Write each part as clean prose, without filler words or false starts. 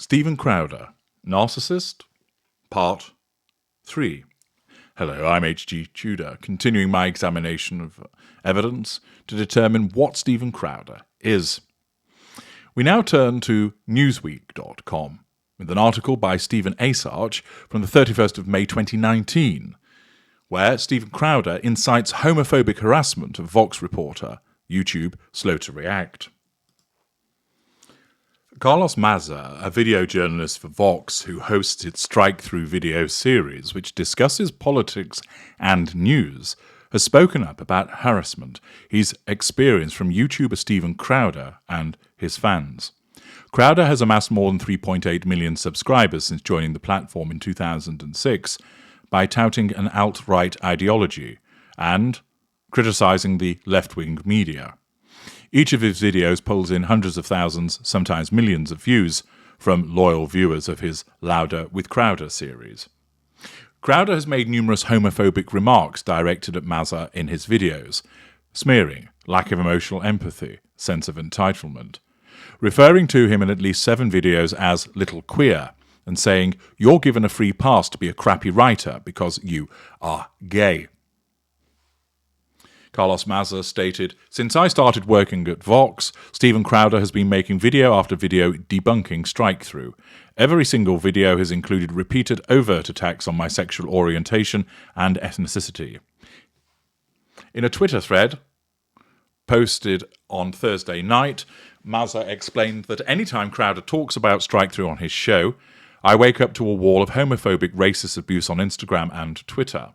Stephen Crowder, Narcissist, Part 3. Hello, I'm H.G. Tudor, continuing my examination of evidence to determine what Stephen Crowder is. We now turn to Newsweek.com with an article by Stephen Asarch from the 31st of May 2019, where Stephen Crowder incites homophobic harassment of Vox reporter, YouTube slow to react. Carlos Mazza, a video journalist for Vox who hosts its strike-through video series which discusses politics and news, has spoken up about harassment he's experienced from YouTuber Stephen Crowder and his fans. Crowder has amassed more than 3.8 million subscribers since joining the platform in 2006 by touting an alt-right ideology and criticising the left-wing media. Each of his videos pulls in hundreds of thousands, sometimes millions of views from loyal viewers of his Louder with Crowder series. Crowder has made numerous homophobic remarks directed at Mazza in his videos, smearing, lack of emotional empathy, sense of entitlement, referring to him in at least 7 videos as little queer, and saying, "You're given a free pass to be a crappy writer because you are gay." Carlos Mazza stated, "Since I started working at Vox, Stephen Crowder has been making video after video debunking strike-through. Every single video has included repeated overt attacks on my sexual orientation and ethnicity." In a Twitter thread posted on Thursday night, Mazza explained that anytime Crowder talks about strike-through on his show, I wake up to a wall of homophobic, racist abuse on Instagram and Twitter.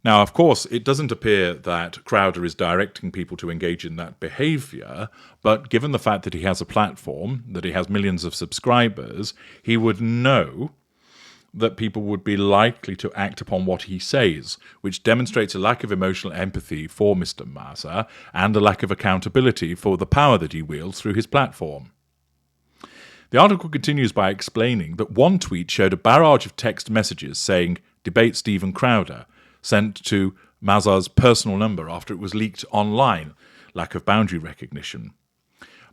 Now, of course, it doesn't appear that Crowder is directing people to engage in that behaviour, but given the fact that he has a platform, that he has millions of subscribers, he would know that people would be likely to act upon what he says, which demonstrates a lack of emotional empathy for Mr. Mazza and a lack of accountability for the power that he wields through his platform. The article continues by explaining that one tweet showed a barrage of text messages saying, "Debate Stephen Crowder," sent to Mazza's personal number after it was leaked online, lack of boundary recognition.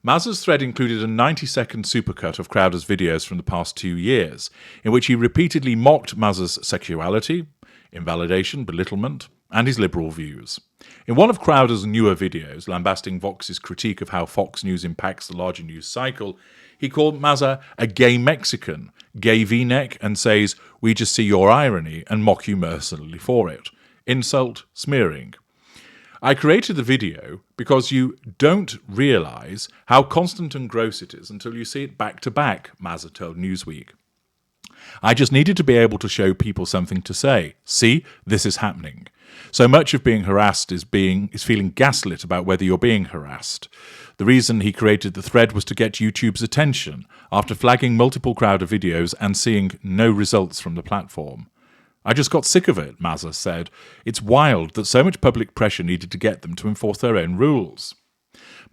Mazza's thread included a 90-second supercut of Crowder's videos from the past 2 years, in which he repeatedly mocked Mazza's sexuality, invalidation, belittlement, and his liberal views. In one of Crowder's newer videos, lambasting Vox's critique of how Fox News impacts the larger news cycle, he called Mazza a gay Mexican, gay V-neck, and says, "We just see your irony and mock you mercilessly for it." Insult, smearing. "I created the video because you don't realise how constant and gross it is until you see it back to back," Mazza told Newsweek. "I just needed to be able to show people something to say. See, this is happening. So much of being harassed is feeling gaslit about whether you're being harassed. The reason he created the thread was to get YouTube's attention after flagging multiple Crowder videos and seeing no results from the platform. I just got sick of it," Mazza said. "It's wild that so much public pressure needed to get them to enforce their own rules."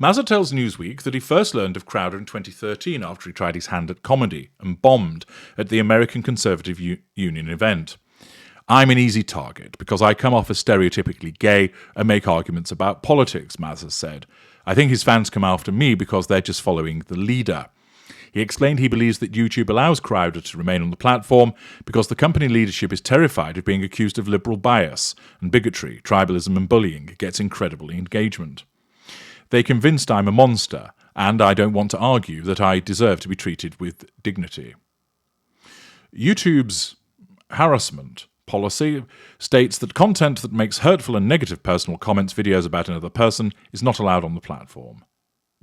Mazza tells Newsweek that he first learned of Crowder in 2013 after he tried his hand at comedy and bombed at the American Conservative Union event. "I'm an easy target because I come off as stereotypically gay and make arguments about politics," Mazza said. "I think his fans come after me because they're just following the leader." He explained he believes that YouTube allows Crowder to remain on the platform because the company leadership is terrified of being accused of liberal bias and bigotry, tribalism and bullying gets incredible engagement. "They convinced I'm a monster, and I don't want to argue that I deserve to be treated with dignity." YouTube's harassment policy states that content that makes hurtful and negative personal comments, videos about another person, is not allowed on the platform.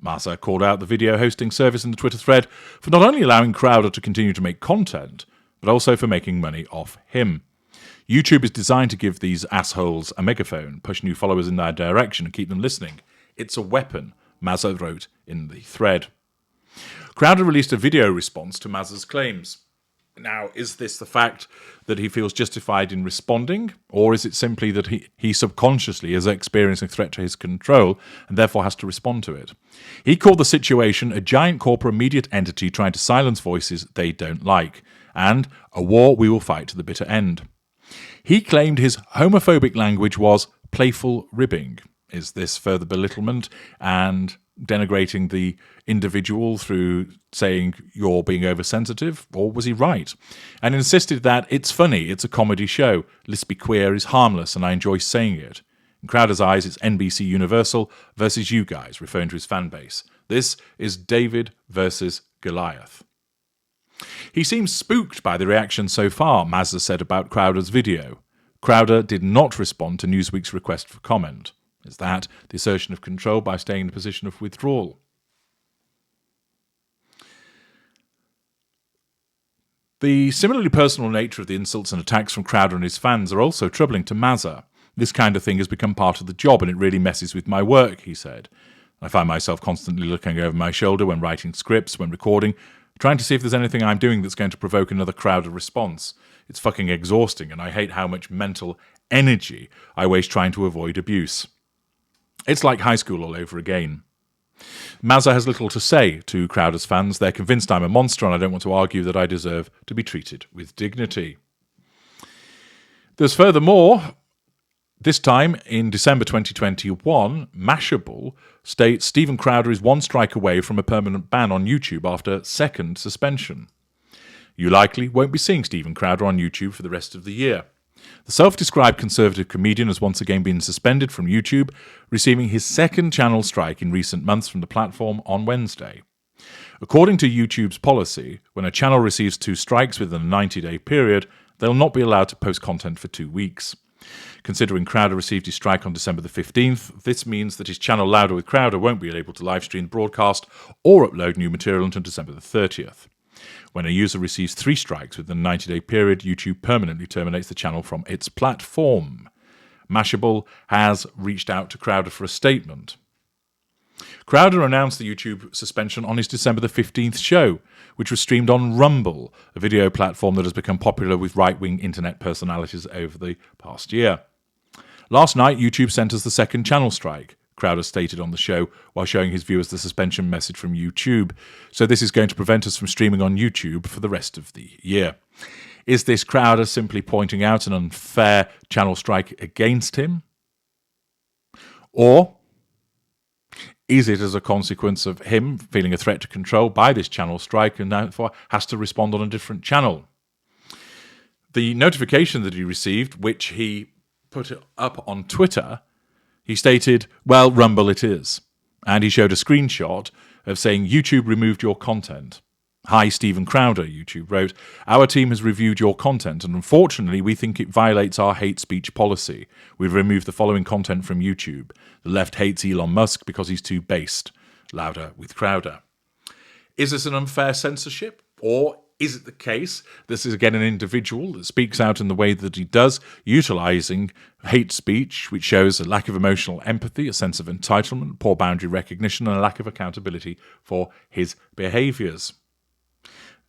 Mazza called out the video hosting service in the Twitter thread for not only allowing Crowder to continue to make content, but also for making money off him. YouTube is designed to give these assholes a megaphone, push new followers in their direction and keep them listening. It's a weapon, Mazza wrote in the thread. Crowder released a video response to Mazza's claims. Now, is this the fact that he feels justified in responding, or is it simply that he subconsciously is experiencing a threat to his control and therefore has to respond to it? He called the situation a giant corporate media entity trying to silence voices they don't like, and a war we will fight to the bitter end. He claimed his homophobic language was playful ribbing. Is this further belittlement and denigrating the individual through saying you're being oversensitive, or was he right? And insisted that it's funny, it's a comedy show, let's be queer is harmless and I enjoy saying it. In Crowder's eyes, it's NBC Universal versus you guys, referring to his fan base. This is David versus Goliath. He seems spooked by the reaction so far, Mazza said about Crowder's video. Crowder did not respond to Newsweek's request for comment. Is that the assertion of control by staying in a position of withdrawal? The similarly personal nature of the insults and attacks from Crowder and his fans are also troubling to Mazza. This kind of thing has become part of the job and it really messes with my work, he said. I find myself constantly looking over my shoulder when writing scripts, when recording, trying to see if there's anything I'm doing that's going to provoke another Crowder response. It's fucking exhausting and I hate how much mental energy I waste trying to avoid abuse. It's like high school all over again. Mazza has little to say to Crowder's fans. They're convinced I'm a monster and I don't want to argue that I deserve to be treated with dignity. There's furthermore, this time in December 2021, Mashable states Steven Crowder is one strike away from a permanent ban on YouTube after second suspension. You likely won't be seeing Steven Crowder on YouTube for the rest of the year. The self-described conservative comedian has once again been suspended from YouTube, receiving his second channel strike in recent months from the platform on Wednesday. According to YouTube's policy, when a channel receives 2 strikes within a 90-day period, they'll not be allowed to post content for 2 weeks. Considering Crowder received his strike on December the 15th, this means that his channel Louder with Crowder won't be able to livestream, broadcast, or upload new material until December the 30th. When a user receives 3 strikes within a 90-day period, YouTube permanently terminates the channel from its platform. Mashable has reached out to Crowder for a statement. Crowder announced the YouTube suspension on his December the 15th show, which was streamed on Rumble, a video platform that has become popular with right-wing internet personalities over the past year. Last night, YouTube sent us the second channel strike, Crowder stated on the show while showing his viewers the suspension message from YouTube. So this is going to prevent us from streaming on YouTube for the rest of the year. Is this Crowder simply pointing out an unfair channel strike against him? Or is it as a consequence of him feeling a threat to control by this channel strike and therefore has to respond on a different channel? The notification that he received, which he put up on Twitter, he stated, well, Rumble it is. And he showed a screenshot of saying, YouTube removed your content. Hi, Steven Crowder, YouTube wrote. Our team has reviewed your content, and unfortunately, we think it violates our hate speech policy. We've removed the following content from YouTube. The left hates Elon Musk because he's too based. Louder with Crowder. Is this an unfair censorship? Or is it the case this is again an individual that speaks out in the way that he does, utilising hate speech, which shows a lack of emotional empathy, a sense of entitlement, poor boundary recognition, and a lack of accountability for his behaviours?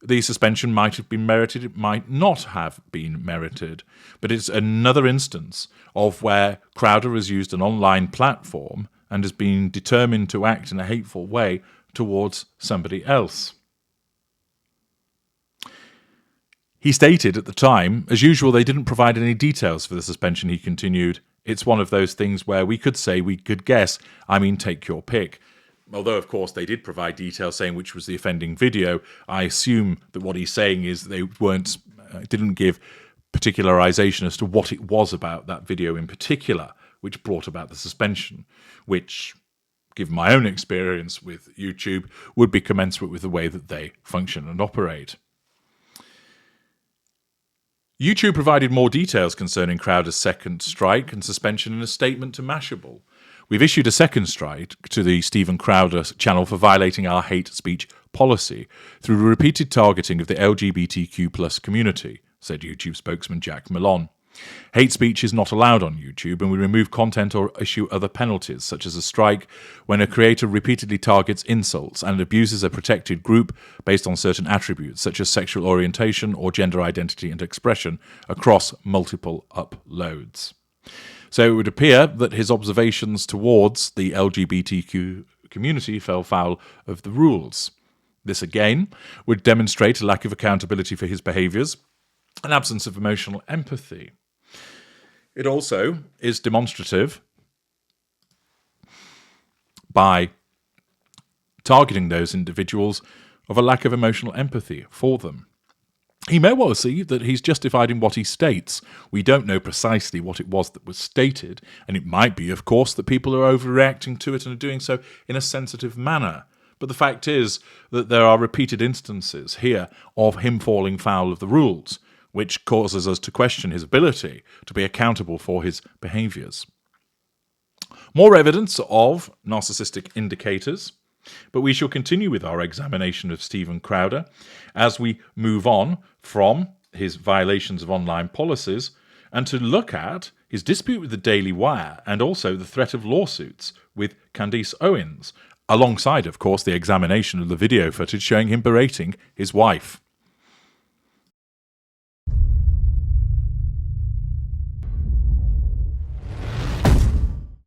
The suspension might have been merited, it might not have been merited, but it's another instance of where Crowder has used an online platform and has been determined to act in a hateful way towards somebody else. He stated at the time, as usual, they didn't provide any details for the suspension, he continued. It's one of those things where we could say, we could guess, I mean, take your pick. Although, of course, they did provide details saying which was the offending video, I assume that what he's saying is they didn't give particularization as to what it was about that video in particular which brought about the suspension, which, given my own experience with YouTube, would be commensurate with the way that they function and operate. YouTube provided more details concerning Crowder's second strike and suspension in a statement to Mashable. We've issued a second strike to the Steven Crowder channel for violating our hate speech policy through repeated targeting of the LGBTQ+ community, said YouTube spokesman Jack Malone. Hate speech is not allowed on YouTube, and we remove content or issue other penalties, such as a strike when a creator repeatedly targets insults and abuses a protected group based on certain attributes, such as sexual orientation or gender identity and expression, across multiple uploads. So it would appear that his observations towards the LGBTQ community fell foul of the rules. This again would demonstrate a lack of accountability for his behaviours, an absence of emotional empathy. It also is demonstrative by targeting those individuals of a lack of emotional empathy for them. He may well see that he's justified in what he states. We don't know precisely what it was that was stated, and it might be, of course, that people are overreacting to it and are doing so in a sensitive manner. But the fact is that there are repeated instances here of him falling foul of the rules, which causes us to question his ability to be accountable for his behaviours. More evidence of narcissistic indicators. But we shall continue with our examination of Stephen Crowder as we move on from his violations of online policies and to look at his dispute with the Daily Wire and also the threat of lawsuits with Candice Owens, alongside, of course, the examination of the video footage showing him berating his wife.